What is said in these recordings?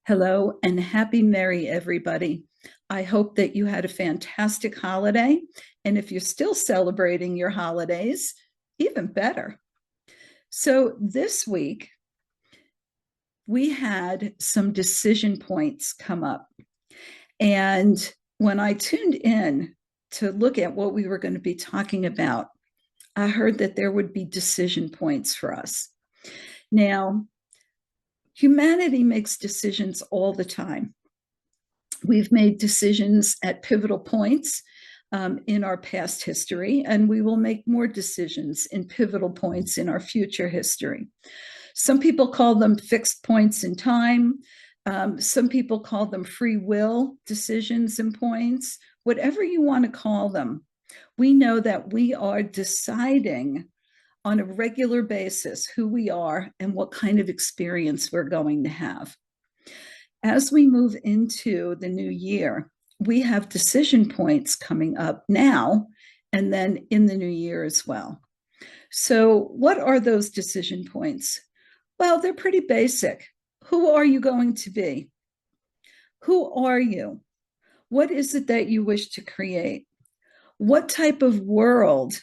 Hello and happy Merry, everybody. I hope that you had a fantastic holiday. And if you're still celebrating your holidays, even better. So this week, we had some decision points come up. And when I tuned in to look at what we were going to be talking about, I heard that there would be decision points for us. Now, humanity makes decisions all the time. We've made decisions at pivotal points in our past history, and we will make more decisions in pivotal points in our future history. Some people call them fixed points in time. Some people call them free will decisions and points. Whatever you want to call them, we know that we are deciding on a regular basis who we are and what kind of experience we're going to have. As we move into the new year, we have decision points coming up now and then in the new year as well. So, what are those decision points? Well, they're pretty basic. Who are you going to be? Who are you? What is it that you wish to create? What type of world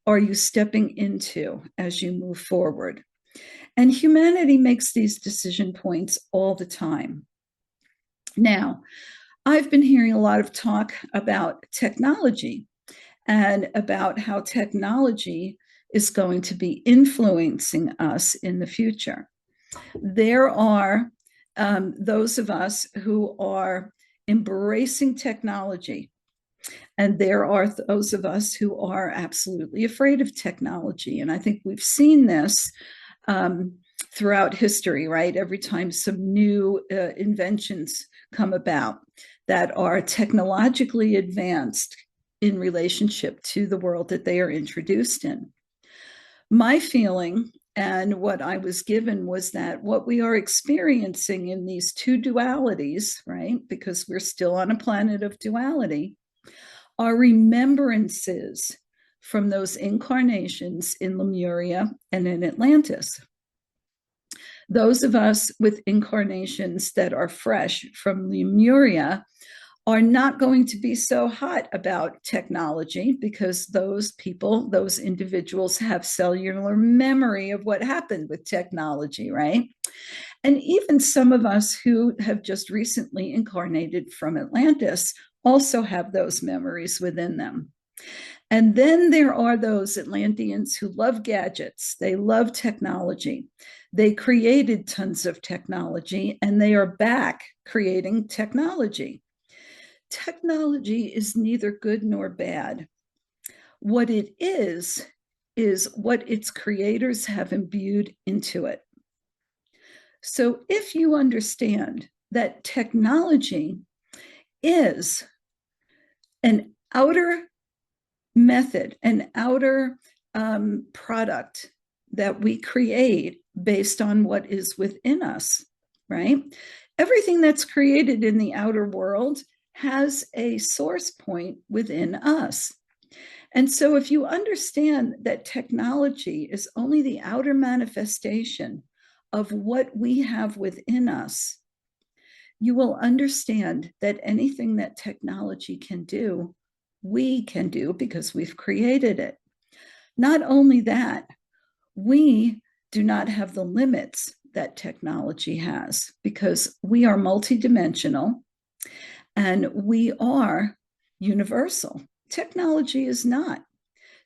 are you stepping into as you move forward? And humanity makes these decision points all the time. Now, I've been hearing a lot of talk about technology and about how technology is going to be influencing us in the future. There are those of us who are embracing technology, and there are those of us who are absolutely afraid of technology. And I think we've seen this throughout history, right? Every time some new inventions come about that are technologically advanced in relationship to the world that they are introduced in. My feeling and what I was given was that what we are experiencing in these two dualities, right, because we're still on a planet of duality, are remembrances from those incarnations in Lemuria and in Atlantis. Those of us with incarnations that are fresh from Lemuria are not going to be so hot about technology because those people, those individuals have cellular memory of what happened with technology, right? And even some of us who have just recently incarnated from Atlantis also have those memories within them. And then there are those Atlanteans who love gadgets. They love technology. They created tons of technology and they are back creating technology. Technology is neither good nor bad. What it is what its creators have imbued into it. So if you understand that technology is an outer method, an outer product that we create based on what is within us, right? Everything that's created in the outer world has a source point within us. And so if you understand that technology is only the outer manifestation of what we have within us, you will understand that anything that technology can do, we can do because we've created it. Not only that, we do not have the limits that technology has because we are multidimensional and we are universal. Technology is not.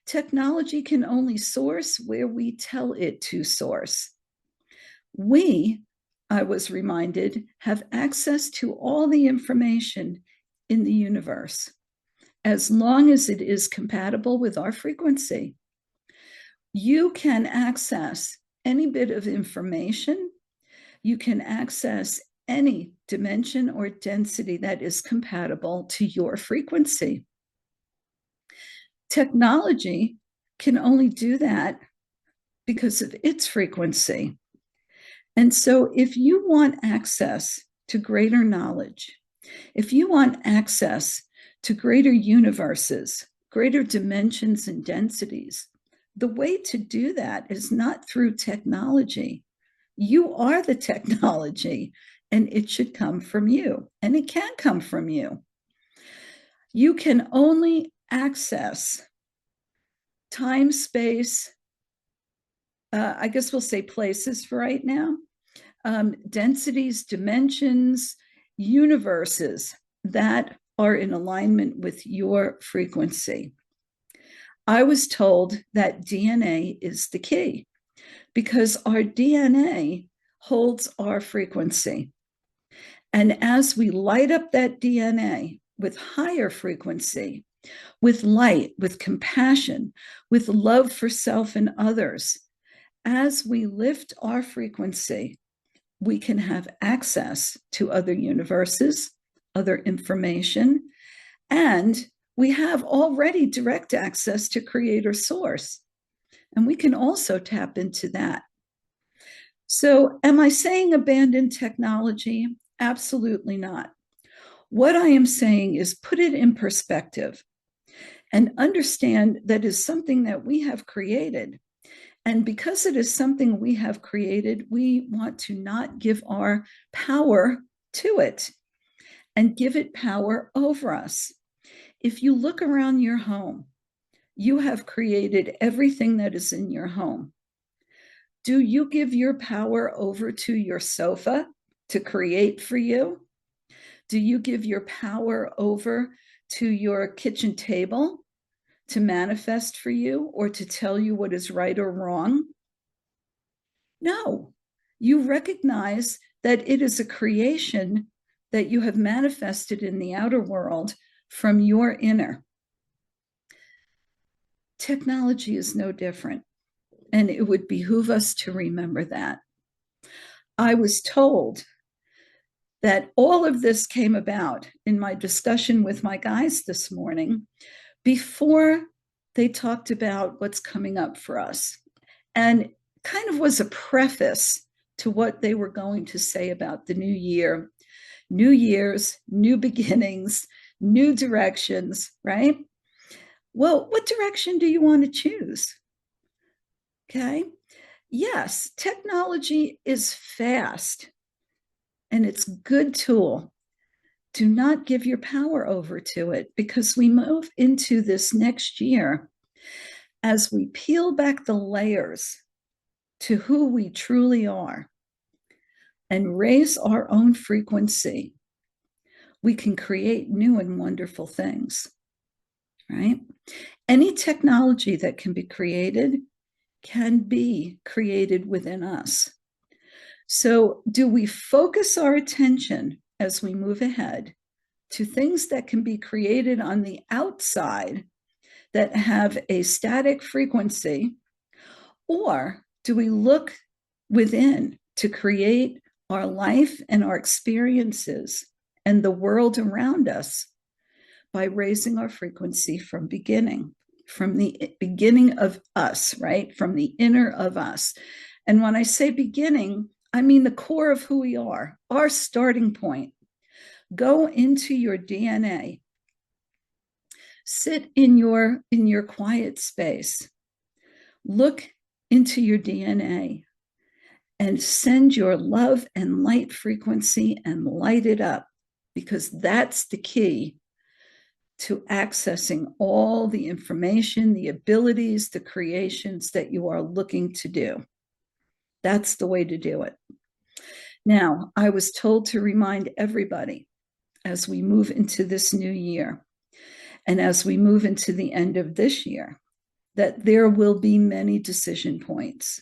Technology can only source where we tell it to source. We, I was reminded, have access to all the information in the universe as long as it is compatible with our frequency. You can access any bit of information. You can access any dimension or density that is compatible to your frequency. Technology can only do that because of its frequency. And so if you want access to greater knowledge, if you want access to greater universes, greater dimensions and densities, the way to do that is not through technology. You are the technology. and it should come from you, and it can come from you. You can only access time, space, I guess we'll say places for right now, densities, dimensions, universes that are in alignment with your frequency. I was told that DNA is the key because our DNA holds our frequency. And as we light up that DNA with higher frequency, with light, with compassion, with love for self and others, as we lift our frequency, we can have access to other universes, other information, and we have already direct access to Creator Source. And we can also tap into that. So, am I saying abandon technology? Absolutely not. What I am saying is put it in perspective and understand that is something that we have created. And because it is something we have created, we want to not give our power to it and give it power over us. If you look around your home, you have created everything that is in your home. Do you give your power over to your sofa to create for you? Do you give your power over to your kitchen table to manifest for you or to tell you what is right or wrong? No. You recognize that it is a creation that you have manifested in the outer world from your inner. Technology is no different, and it would behoove us to remember that. I was told that all of this came about in my discussion with my guys this morning before they talked about what's coming up for us, and kind of was a preface to what they were going to say about the new year, new years, new beginnings, new directions, right? Well, what direction do you want to choose? Okay. Yes, technology is fast and it's a good tool. Do not give your power over to it because we move into this next year as we peel back the layers to who we truly are and raise our own frequency. We can create new and wonderful things, right? Any technology that can be created can be created within us. So, do we focus our attention as we move ahead to things that can be created on the outside that have a static frequency, or do we look within to create our life and our experiences and the world around us by raising our frequency from the beginning of us, right? From the inner of us. And when I say beginning, I mean the core of who we are, our starting point. Go into your DNA. Sit in your quiet space. Look into your DNA and send your love and light frequency and light it up, because that's the key to accessing all the information, the abilities, the creations that you are looking to do. That's the way to do it. Now, I was told to remind everybody as we move into this new year and as we move into the end of this year that there will be many decision points.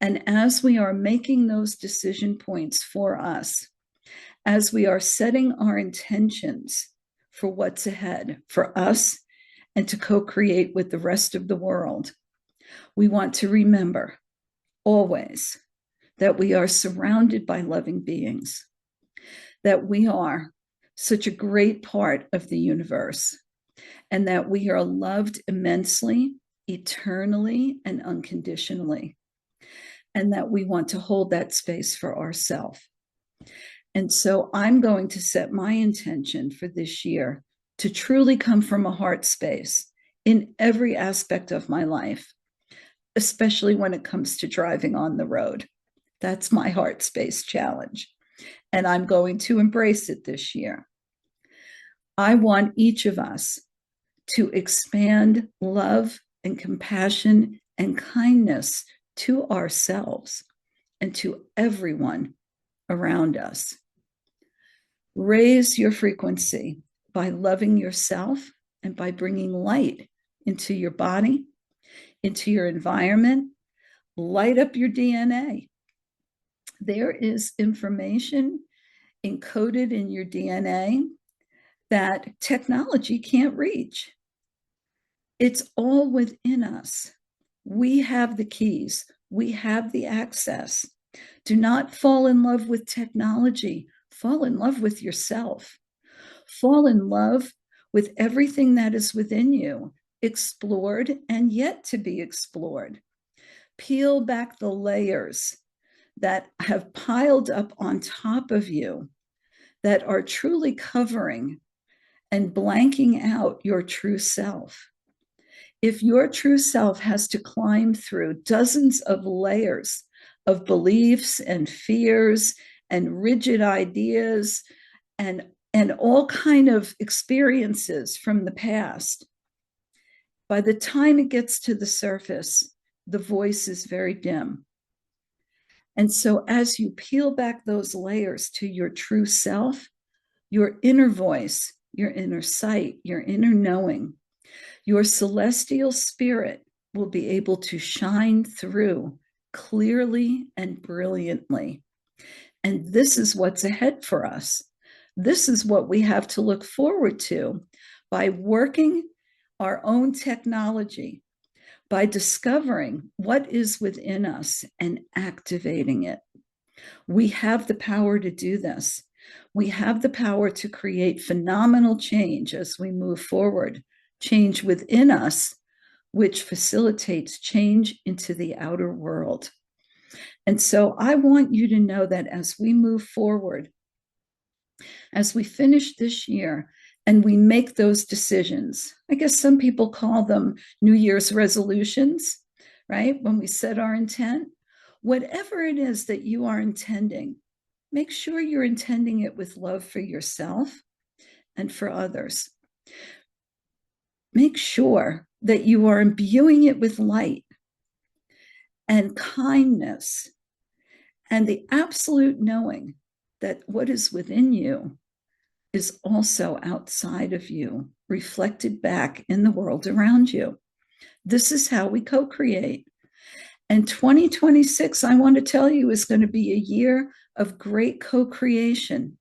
And as we are making those decision points for us, as we are setting our intentions for what's ahead for us and to co-create with the rest of the world, we want to remember always that we are surrounded by loving beings, that we are such a great part of the universe, and that we are loved immensely, eternally, and unconditionally, and that we want to hold that space for ourselves. And so I'm going to set my intention for this year to truly come from a heart space in every aspect of my life, especially when it comes to driving on the road. That's my heart space challenge. and I'm going to embrace it this year. I want each of us to expand love and compassion and kindness to ourselves and to everyone around us. Raise your frequency by loving yourself and by bringing light into your body, into your environment. Light up your DNA. There is information encoded in your DNA that technology can't reach. It's all within us. We have the keys. We have the access. Do not fall in love with technology. Fall in love with yourself. Fall in love with everything that is within you, explored and yet to be explored. Peel back the layers that have piled up on top of you that are truly covering and blanking out your true self. If your true self has to climb through dozens of layers of beliefs and fears and rigid ideas and all kind of experiences from the past, by the time it gets to the surface, the voice is very dim. And so as you peel back those layers to your true self, your inner voice, your inner sight, your inner knowing, your celestial spirit will be able to shine through clearly and brilliantly. And this is what's ahead for us. This is what we have to look forward to by working our own technology, by discovering what is within us and activating it. We have the power to do this. We have the power to create phenomenal change as we move forward, change within us, which facilitates change into the outer world. And so I want you to know that as we move forward, as we finish this year and we make those decisions, I guess some people call them New Year's resolutions, right? When we set our intent, whatever it is that you are intending, make sure you're intending it with love for yourself and for others. Make sure that you are imbuing it with light and kindness and the absolute knowing that what is within you is also outside of you, reflected back in the world around you. This is how we co-create. And 2026, I want to tell you, is going to be a year of great co-creation.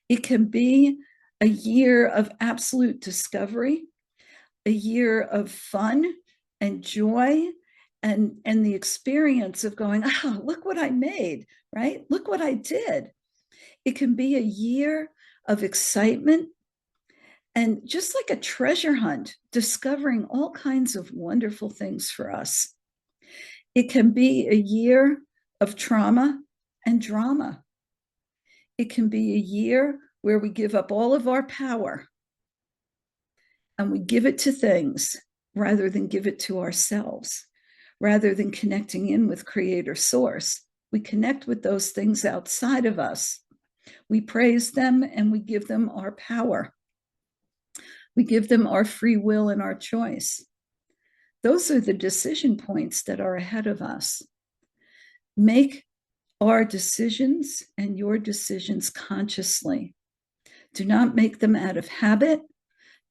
It can be a year of absolute discovery, a year of fun and joy and the experience of going, oh, look what I made, right? Look what I did. It can be a year of excitement and just like a treasure hunt, discovering all kinds of wonderful things for us. It can be a year of trauma and drama. It can be a year where we give up all of our power and we give it to things rather than give it to ourselves. Rather than connecting in with Creator Source, we connect with those things outside of us. We praise them and we give them our power. We give them our free will and our choice. Those are the decision points that are ahead of us. Make our decisions and your decisions consciously. Do not make them out of habit,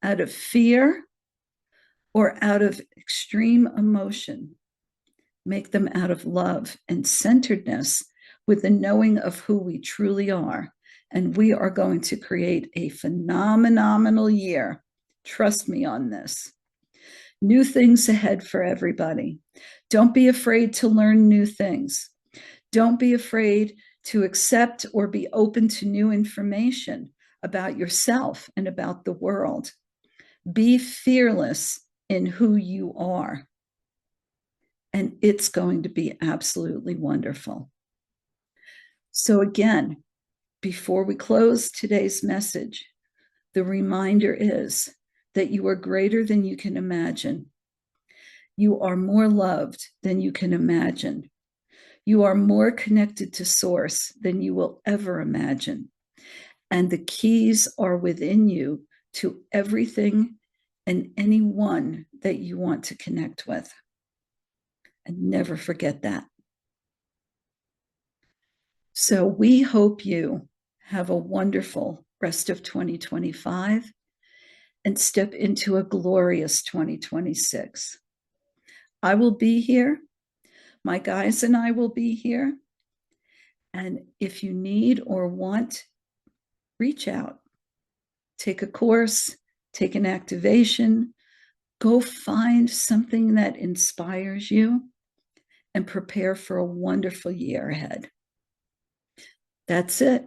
out of fear, or out of extreme emotion. Make them out of love and centeredness with the knowing of who we truly are. And we are going to create a phenomenal year. Trust me on this. New things ahead for everybody. Don't be afraid to learn new things. Don't be afraid to accept or be open to new information about yourself and about the world. Be fearless in who you are. And it's going to be absolutely wonderful. So again, before we close today's message, the reminder is that you are greater than you can imagine. You are more loved than you can imagine. You are more connected to Source than you will ever imagine. And the keys are within you to everything and anyone that you want to connect with. And never forget that. So we hope you have a wonderful rest of 2025 and step into a glorious 2026. I will be here. My guys and I will be here. And if you need or want, reach out. Take a course, take an activation, go find something that inspires you and prepare for a wonderful year ahead. That's it.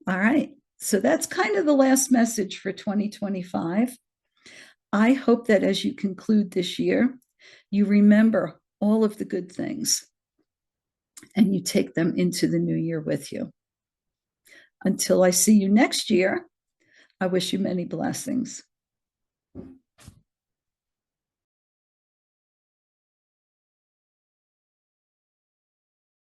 All right. So that's kind of the last message for 2025. I hope that as you conclude this year, you remember all of the good things and you take them into the new year with you. Until I see you next year, I wish you many blessings.